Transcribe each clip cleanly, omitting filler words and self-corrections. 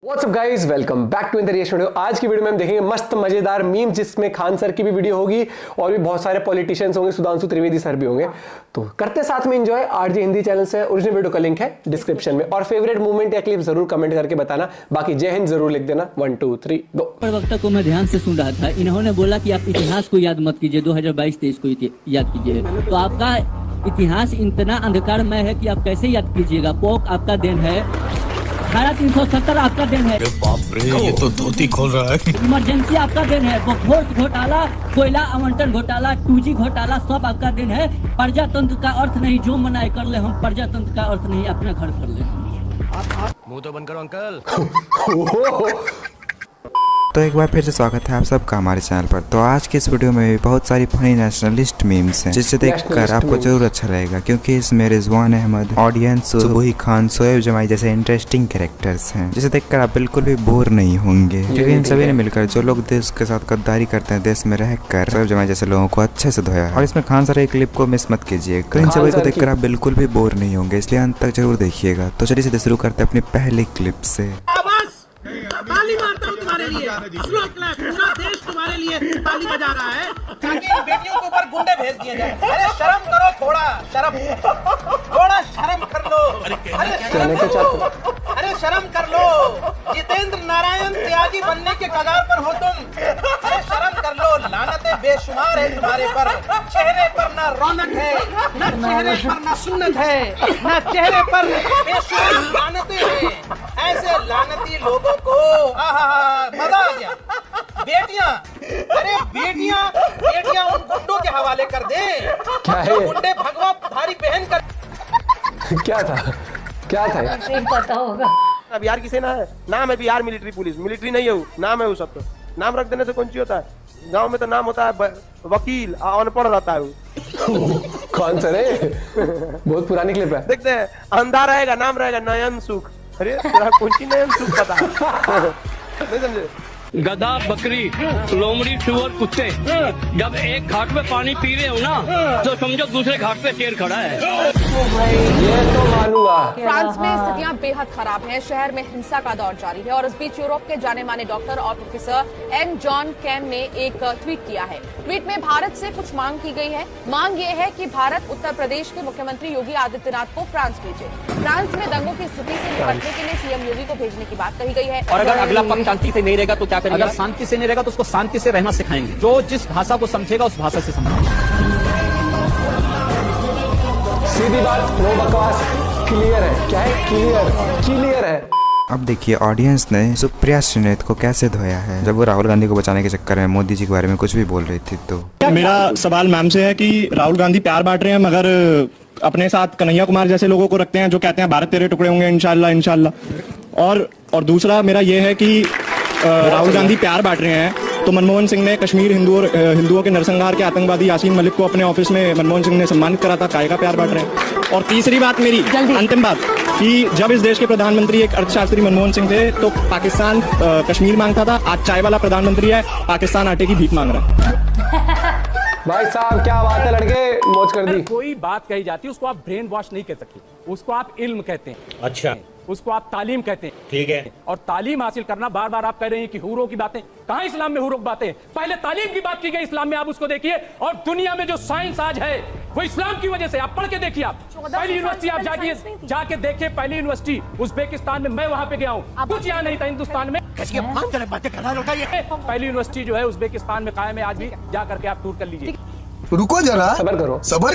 What's up guys, welcome back to the reaction video. आज की video में हम देखेंगे मस्त मजेदार मीम, जिसमें खान सर की भी वीडियो होगी और भी बहुत सारे पॉलिटिशियंस होंगे, सुधांशु त्रिवेदी सर भी होंगे। तो करते साथ में एंजॉय। आरजे हिंदी चैनल से ओरिजिनल वीडियो का लिंक है डिस्क्रिप्शन में, और फेवरेट मूवमेंट या क्लिप जरूर कमेंट करके बताना। बाकी जय हिंद जरूर लिख देना। 1 2 3 गो। प्रवक्ता को मैं ध्यान से सुन रहा था, इन्होंने बोला कि आप इतिहास को याद मत कीजिए, 2022-23 को याद कीजिए। तो आपका इतिहास इतना अंधकारमय है कि आप कैसे याद कीजिएगा। पोक आपका दिन है, धारा 370 आपका दिन है। बाप रे, ये तो धोती खोल रहा है। इमरजेंसी आपका दिन है, बखोर घोटाला, कोयला आवंटन घोटाला, 2G घोटाला, सब आपका दिन है। प्रजातंत्र का अर्थ नहीं जो मनाए कर ले, हम प्रजातंत्र का अर्थ नहीं अपना घर कर ले। मुंह तो बंद करो अंकल। तो एक बार फिर से स्वागत है आप सबका हमारे चैनल पर। तो आज के इस वीडियो में भी बहुत सारी फनी नेशनलिस्ट मीम्स हैं, जिसे देखकर आपको जरूर अच्छा लगेगा, क्योंकि इसमें रिजवान अहमद, ऑडियंस, सुबोही खान, शोएब जमाई जैसे इंटरेस्टिंग कैरेक्टर्स हैं, जिसे देखकर आप बिल्कुल भी बोर नहीं होंगे, क्योंकि इन सभी ने मिलकर जो लोग देश के साथ गद्दारी करते हैं, देश में रहकर शोएब जमाई जैसे लोगों को अच्छे से धोया है। और इसमें खान सर एक क्लिप को मिस मत कीजिएगा, इन सभी को देखकर आप बिल्कुल भी बोर नहीं होंगे, इसलिए अंत तक जरूर देखिएगा। तो चलिए सीधे शुरू करते हैं अपनी पहली क्लिप से। ताली मारता हूँ तुम्हारे लिए, पूरा देश तुम्हारे लिए ताली बजा रहा है ताकि इन बेटियों के ऊपर गुंडे भेज दिए जाए। अरे शर्म करो, थोड़ा शर्म कर लो। अरे शर्म कर लो। जितेंद्र नारायण त्यागी बनने के कगार पर हो तुम। अरे शर्म कर लो। लानतें बेशुमार है तुम्हारे पर। चेहरे पर ना रौनक है, न चेहरे पर ना सुन्नत है, न चेहरे पर बेशुमार लानतें हैं। ऐसे लानती लोगों को मजा आ गया। बेटियां, अरे बेटियां उन गुंडों के हवाले कर दे। क्या है? गुंडे भगवा भारी पहन कर। क्या था नहीं पता होगा। बिहार की सेना है, नाम है बिहार मिलिट्री पुलिस। मिलिट्री नहीं है वो, नाम है वो। सब तो नाम रख देने से कौन सी होता है। गांव में तो नाम होता है वकील, अनपढ़ रहता है वो। कौन सर है? बहुत पुरानी क्लिप है। देखते हैं, अंधा रहेगा, नाम रहेगा नयन सुख। अरे कौन सी नयन सुख पता है? नहीं समझे। गधा, बकरी, लोमड़ी, सुअर, कुत्ते जब एक घाट पे पानी पी रहे हो ना, तो समझो दूसरे घाट पे शेर खड़ा है। ये तो मानूंगा। फ्रांस में स्थितियां बेहद खराब हैं। शहर में हिंसा का दौर जारी है और इस बीच यूरोप के जाने माने डॉक्टर और प्रोफेसर एन जॉन कैम ने एक ट्वीट किया है। ट्वीट में भारत से कुछ मांग की गई है। मांग ये है कि भारत उत्तर प्रदेश के मुख्यमंत्री योगी आदित्यनाथ को फ्रांस भेजे। फ्रांस में दंगों की स्थिति से निपटने के लिए सीएम योगी को भेजने की बात कही गई है। और अगर अगला पक्ष शांति से नहीं रहेगा तो क्या करेंगे? अगर शांति से नहीं रहेगा तो उसको शांति से रहना सिखाएंगे। जो जिस भाषा को समझेगा उस भाषा से समझेगा। सीधी बात, नो बकवास, क्लियर है। क्या है? क्लियर है। अब देखिए ऑडियंस ने सुप्रिया श्रीनेत को कैसे धोया है, जब वो राहुल गांधी को बचाने के चक्कर में मोदी जी के बारे में कुछ भी बोल रही थी। तो मेरा सवाल मैम से है कि राहुल गांधी प्यार बांट रहे हैं, मगर अपने साथ कन्हैया कुमार जैसे लोगों को रखते हैं जो कहते हैं भारत तेरे टुकड़े होंगे इंशाल्लाह। और दूसरा मेरा ये है कि राहुल गांधी प्यार बांट रहे हैं, तो मनमोहन सिंह ने कश्मीर हिंदुओं के नरसंहार के आतंकवादी यासीन मलिक को अपने ऑफिस में मनमोहन सिंह ने सम्मानित करा था, काय का प्यार बांट रहे हैं। और तीसरी बात मेरी अंतिम बात, कि जब इस देश के प्रधानमंत्री एक अर्थशास्त्री मनमोहन सिंह थे तो पाकिस्तान कश्मीर मांगता था। आज चाय वाला प्रधानमंत्री है, पाकिस्तान आटे की भीख मांग रहा है। भाई साहब क्या बात है, लड़के मौज कर दी। कोई बात कही जाती है उसको आप ब्रेन वॉश नहीं कह सकते, उसको आप इल्म कहते हैं। अच्छा, उसको आप तालीम कहते हैं। ठीक है। और तालीम हासिल करना, बार बार आप कह रहे हैं कि हुरों की बातें, कहां इस्लाम में हुरों की बातें? पहले तालीम की बात की गई इस्लाम में, आप उसको देखिए। और दुनिया में जो साइंस आज है वो इस्लाम की वजह से। आप पढ़ के देखिए। आप पहली यूनिवर्सिटी आप जाके देखिए, पहली यूनिवर्सिटी उज्बेकिस्तान में, मैं वहां पे गया हूँ, कुछ यहाँ नहीं था हिंदुस्तान में। पहली यूनिवर्सिटी जो है उज्बेकिस्तान में कायम है, आज भी जा करके आप टूर कर लीजिए। रुको जरा, सबर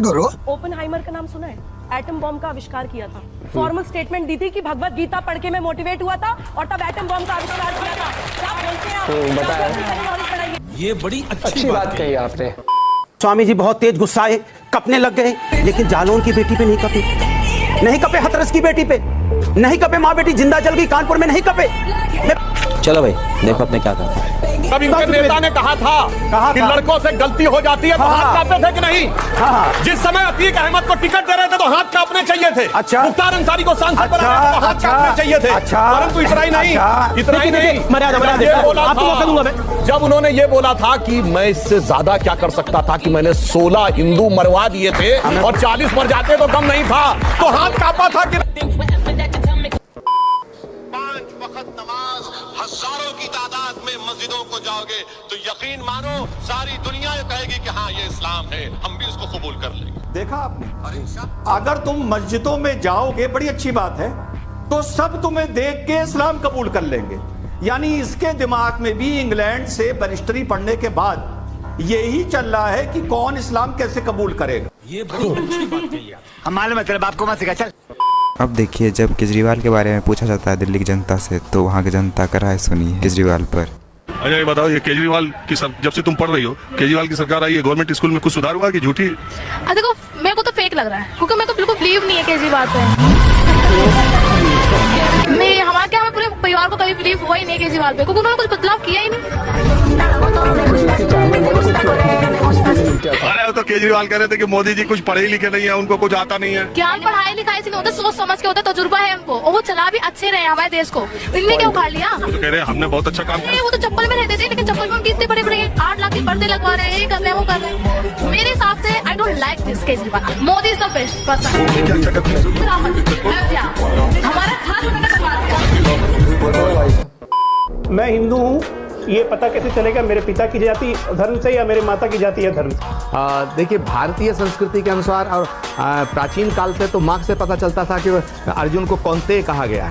करो। ओपेनहाइमर का नाम सुना है? एटम बॉम्ब का आविष्कार किया था। फॉर्मल स्टेटमेंट दी थी कि भगवत गीता पढ़ के मैं मोटिवेट हुआ था और तब एटम बॉम्ब का आविष्कार किया था। क्या बोलते हैं? ये बड़ी अच्छी बात कही आपने। स्वामी जी बहुत तेज गुस्साए, कपने लग गए, लेकिन जालौन की बेटी पे नहीं कपे, हथरस की बेटी पे नहीं कपे, माँ बेटी जिंदा जल गई कानपुर में नहीं कपे। चलो भाई देखो अपने क्या करना है। कभी उनके नेता ने कहा था कि लड़कों से गलती हो जाती है तो हाथ कांपते थे कि नहीं? जिस समय अतीक अहमद को टिकट दे रहे थे तो हाथ कांपने चाहिए थे। अच्छा। मुख्तार अंसारी को सांसद बना रहे थे तो हाथ कांपने चाहिए थे। परंतु इतना ही नहीं, जब उन्होंने ये बोला था कि मैं इससे ज्यादा क्या कर सकता था, कि मैंने 16 हिंदू मरवा दिए थे और 40 मर जाते तो गम नहीं था, तो हाथ कांपा था कि 5 वक्त नमाज पास हजारों की तादाद में मस्जिदों को जाओगे तो यकीन मानो सारी दुनिया ये कहेगी कि हाँ ये इस्लाम है, हम भी इसको कबूल कर लेंगे। देखा आपने, अगर तुम मस्जिदों में जाओगे, बड़ी अच्छी बात है, तो सब तुम्हें देख के इस्लाम कबूल कर लेंगे। यानी इसके दिमाग में भी इंग्लैंड से बैरिस्टरी पढ़ने के बाद यही चल रहा है कि कौन इस्लाम कैसे कबूल करेगा। ये बड़ी अच्छी बात कही है। हम मालूम है तेरे बाप को मत सिखा, चल। अब देखिए, जब केजरीवाल के बारे में पूछा जाता है दिल्ली की जनता से, तो वहाँ की जनता का राय सुनिए केजरीवाल पर। अच्छा ये बताओ, ये केजरीवाल की जब से तुम पढ़ रही हो, केजरीवाल की सरकार आई है, गवर्नमेंट स्कूल में कुछ सुधार हुआ कि झूठी? देखो मेरे को तो फेक लग रहा है, क्योंकि मेरे को बिल्कुल बिलीव नहीं है केजरीवाल पे। हमारे पूरे परिवार को कभी बिलीव हुआ ही नहीं केजरीवाल पे, क्योंकि उन्होंने कुछ बदलाव किया ही नहीं। अरे तो केजरीवाल कह रहे थे कि मोदी जी कुछ पढ़े लिखे नहीं है, उनको कुछ आता नहीं है। ज्ञान पढ़ाई लिखाई से नहीं होता, सोच समझ के होता, तजुर्बा है उनको, और वो चला भी अच्छे रहे हमारे देश को। इनने क्या उखाड़ लिया? तो कह रहे हैं हमने बहुत अच्छा काम किया। वो तो चप्पल में रहते थे, लेकिन चप्पल में उनके इतने बड़े बड़े 8 लाख के पर्दे लगवा रहे हैं, ये कर रहे हैं, वो कर रहे हैं। मेरे हिसाब से I don't like this Kejriwal. Modi is the best person. हमारा घर उन्होंने बनवा दिया। मैं हिंदू हूँ, ये पता कैसे चलेगा मेरे पिता की जाति धर्म से या मेरे माता की जाति या धर्म से? देखिए, भारतीय संस्कृति के अनुसार और प्राचीन काल से तो मार्क्स से पता चलता था कि अर्जुन को कौंते कहा गया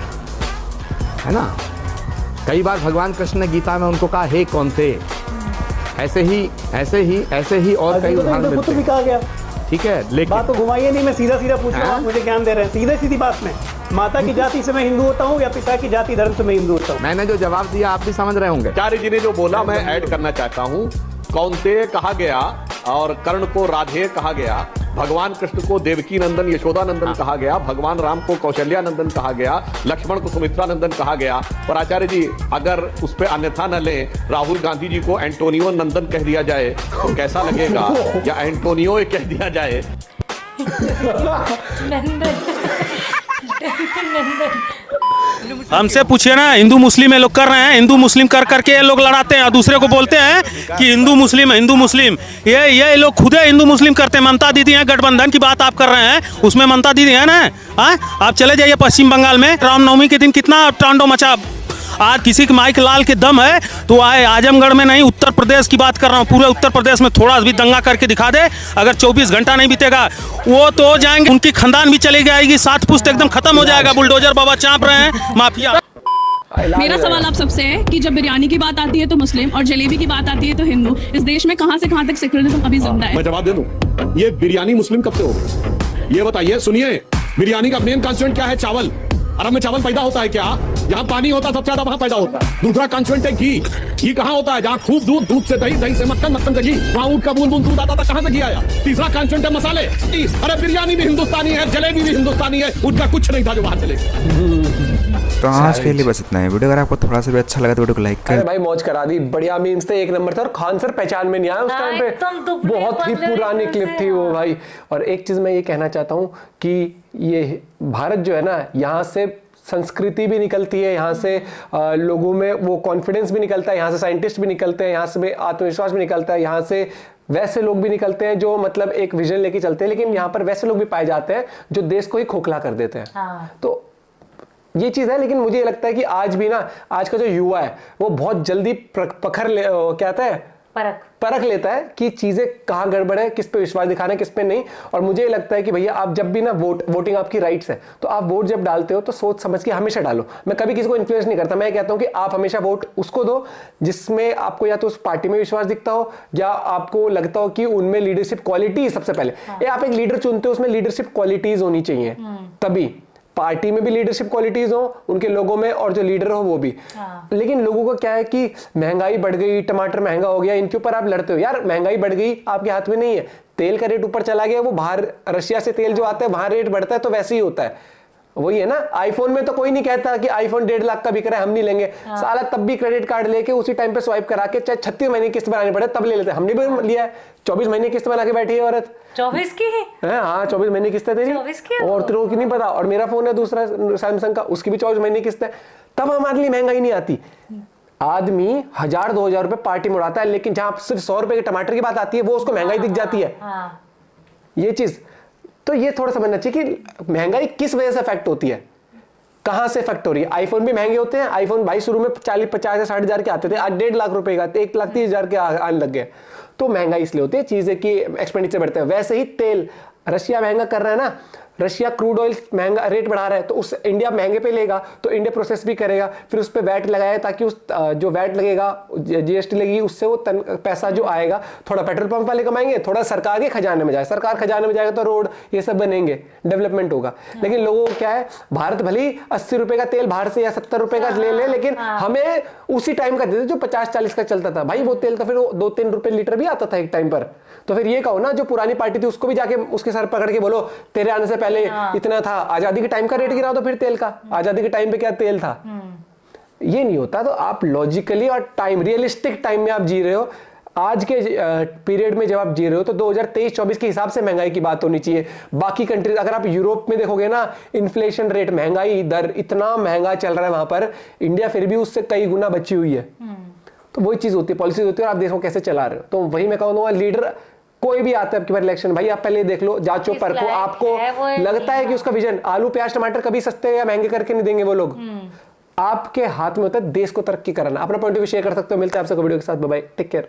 है ना। कई बार भगवान कृष्ण ने गीता में उनको कहा हे कौंते। ऐसे ही और कई उदाहरण मिलते हैं। कहा गया, ठीक है, लेकिन बात तो घुमाइए नहीं, मैं सीधा पूछ रहा हूँ, मुझे ज्ञान दे रहे हैं। सीधे सीधी बात में, माता की जाति से मैं हिंदू होता हूँ या पिता की जाति धर्म से मैं हिंदू होता हूँ? मैंने जो जवाब दिया आप भी समझ रहे होंगे। आचार्य जी ने जो बोला मैं ऐड करना चाहता हूँ। कौंतेय कहा गया और कर्ण को राधेय कहा गया, भगवान कृष्ण को देवकी नंदन यशोदा नंदन कहा गया, भगवान राम को कौशल्या नंदन कहा गया, लक्ष्मण को सुमित्रा नंदन कहा गया। और आचार्य जी अगर उस पर अन्यथा न ले, राहुल गांधी जी को एंटोनियो नंदन कह दिया जाए तो कैसा लगेगा, या एंटोनियो कह दिया जाए? हमसे पूछिए ना, हिंदू मुस्लिम ये लोग कर रहे हैं, हिंदू मुस्लिम कर करके ये लोग लड़ाते हैं और दूसरे को बोलते हैं कि हिंदू मुस्लिम ये लोग खुद हिंदू मुस्लिम करते हैं। ममता दीदी हैं, गठबंधन की बात आप कर रहे हैं, उसमें ममता दीदी है ना। आप चले जाइए पश्चिम बंगाल में, रामनवमी के दिन कितना टांडो मचा। आज किसी के माइक लाल के दम है तो आए आजमगढ़ में नहीं, उत्तर प्रदेश की बात कर रहा हूँ, पूरे उत्तर प्रदेश में थोड़ा भी दंगा करके दिखा दे। अगर 24 घंटा नहीं बीतेगा वो तो जाएंगे, उनकी खानदान भी चली जाएगी, 7 पुश्त एकदम खत्म हो जाएगा। बुलडोजर बाबा चाप रहे हैं, माफिया। मेरा सवाल आप सबसे है कि जब बिरयानी की बात आती है तो मुस्लिम और जलेबी की बात आती है तो हिंदू, इस देश में कहां से कहां तक सेक्युलरिज्म अभी जिंदा है? मैं जवाब दे दूं, ये बिरयानी मुस्लिम कब से हो गई? ये बताइए, सुनिए, बिरयानी का मेन कंस्टिट्यूएंट क्या है? चावल। अरब में चावल पैदा होता है क्या? जहाँ पानी होता है सबसे ज्यादा वहाँ पैदा होता है। दूसरा कंस्टिट्यूएंट है घी। घी कहाँ होता है? जहाँ खूब दूध, दूध से दही, दही से मक्खन, मक्खन से घी, वहाँ ऊँट का बूंद बूंद दूध आता था, कहाँ से घी आया? तीसरा कंस्टिट्यूएंट है मसाले। अरे बिरयानी भी हिंदुस्तानी है, जलेबी भी हिंदुस्तानी है, उनका कुछ नहीं था जो बाहर चले। तो आज के लिए बस इतना है। वीडियो अगर आपको थोड़ा सा भी अच्छा लगा तो वीडियो को लाइक कर। भाई मौज करा दी, बढ़िया मीम्स थे, 1 नंबर था। और खान सर पहचान में नहीं आया उस टाइम पे, बहुत ही पुरानी क्लिप थी वो भाई। और एक चीज मैं ये कहना चाहता हूँ कि ये भारत जो है ना, यहाँ से संस्कृति भी निकलती है, यहाँ से लोगों में वो कॉन्फिडेंस भी निकलता है, यहाँ से साइंटिस्ट भी निकलते हैं, यहाँ से आत्मविश्वास भी निकलता है, यहाँ से वैसे लोग भी निकलते हैं जो मतलब एक विजन लेके चलते हैं। लेकिन यहाँ पर वैसे लोग भी पाए जाते हैं जो देश को ही खोखला कर देते हैं। तो ये चीज है। लेकिन मुझे लगता है कि आज भी ना, आज का जो युवा है वो बहुत जल्दी क्या कहता है, परख लेता है कि चीजें कहाँ गड़बड़ है, किस पे विश्वास दिखाना है, किस पे नहीं। और मुझे लगता है कि भैया आप जब भी ना वोटिंग आपकी राइट्स है, तो आप वोट जब डालते हो तो सोच समझ के हमेशा डालो। मैं कभी किसी को इन्फ्लुएंस नहीं करता, मैं कहता हूं कि आप हमेशा वोट उसको दो जिसमें आपको या तो उस पार्टी में विश्वास दिखता हो या आपको लगता हो कि उनमें लीडरशिप क्वालिटी सबसे पहले। आप एक लीडर चुनते हो, उसमें लीडरशिप क्वालिटीज होनी चाहिए, तभी पार्टी में भी लीडरशिप क्वालिटीज हो उनके लोगों में, और जो लीडर हो वो भी। लेकिन लोगों को क्या है कि महंगाई बढ़ गई, टमाटर महंगा हो गया, इनके ऊपर आप लड़ते हो। यार महंगाई बढ़ गई, आपके हाथ में नहीं है। तेल का रेट ऊपर चला गया, वो बाहर रशिया से तेल जो आता है वहां रेट बढ़ता है, तो वैसे ही होता है। वही है ना, आईफोन में तो कोई नहीं कहता कि आईफोन 1.5 लाख का बिक रहा है, हम नहीं लेंगे। साला तब भी क्रेडिट कार्ड लेके उसी टाइम पे स्वाइप करा के, चाहे 36 महीने किस्त बनानी पड़े तब ले लेते हैं। हमने भी लिया है, 24 महीने किस्त बना के बैठी है औरत। 24 की है? हाँ 24 महीने किस्त है तेरी, 24 की और तेरे को नहीं पता। और मेरा फोन है दूसरा सैमसंग का, उसकी भी 24 महीने किस्त है। तब हमारे लिए महंगाई नहीं आती। आदमी 1000-2000 रुपए पार्टी में उड़ाता है, लेकिन जहां सिर्फ 100 रुपए के टमाटर की बात आती है वो उसको महंगाई दिख जाती है। ये चीज तो ये थोड़ा समझना चाहिए कि महंगाई किस वजह से अफेक्ट होती है। कहां से इफेक्ट हो रही है? आईफोन भी महंगे होते हैं। आईफोन भाई शुरू में 40, 50 या 60 हजार के आते थे, आज 1.5 लाख रुपए का, 1,30,000 के आने लग गए। तो महंगाई इसलिए होती है, चीजें की एक्सपेंडिचर बढ़ते हैं। वैसे ही तेल रशिया महंगा कर रहा है ना, रशिया क्रूड ऑयल महंगा रेट बढ़ा रहा है, तो उस इंडिया महंगे पे लेगा, तो इंडिया प्रोसेस भी करेगा, फिर उस पर वैट लगाए, ताकि उस जो वैट लगेगा, जीएसटी लगेगी, उससे वो पैसा जो आएगा थोड़ा पेट्रोल पंप वाले कमाएंगे, थोड़ा सरकार के खजाने में जाए, सरकार खजाने में जाएगा तो रोड ये सब बनेंगे, डेवलपमेंट होगा। लेकिन लोगों को क्या है, भारत भले ही 80 रुपए का तेल बाहर से या 70 रुपए का ले ले, लेकिन हमें उसी टाइम का देते जो 50-40 का चलता था। भाई वो तेल तो फिर 2-3 रुपए लीटर भी आता था एक टाइम पर। तो फिर ये कहो ना, जो पुरानी पार्टी थी उसको भी जाके उसके सर पकड़ के बोलो तेरे आने से पहले इतना था। आजादी के टाइम का रेट गिरा दो फिर तेल का, आजादी के टाइम पे क्या तेल था। ये नहीं होता। तो आप लॉजिकली और टाइम, रियलिस्टिक टाइम में आप जी रहे हो। आज के पीरियड में जब आप जी रहे हो तो 2023-24 के हिसाब से महंगाई की बात होनी चाहिए। बाकी कंट्रीज, अगर आप यूरोप में देखोगे ना, इन्फ्लेशन रेट, महंगाई दर इतना महंगा चल रहा है वहां पर, इंडिया फिर भी उससे कई गुना बची हुई है। तो वही चीज होती है, पॉलिसी होती है, और आप देखो कैसे चला रहे हो। तो वही मैं कहूँगा, लीडर कोई भी आता है आपके बार इलेक्शन, भाई आप पहले देख लो, जांचो परखो। आपको लगता है कि उसका विजन, आलू प्याज टमाटर कभी सस्ते या महंगे करके नहीं देंगे वो लोग। आपके हाथ में होता है देश को तरक्की कराना। अपना पॉइंट ऑफ व्यू शेयर कर सकते हो। मिलते हैं आपसे वीडियो के साथ। Bye bye, take care.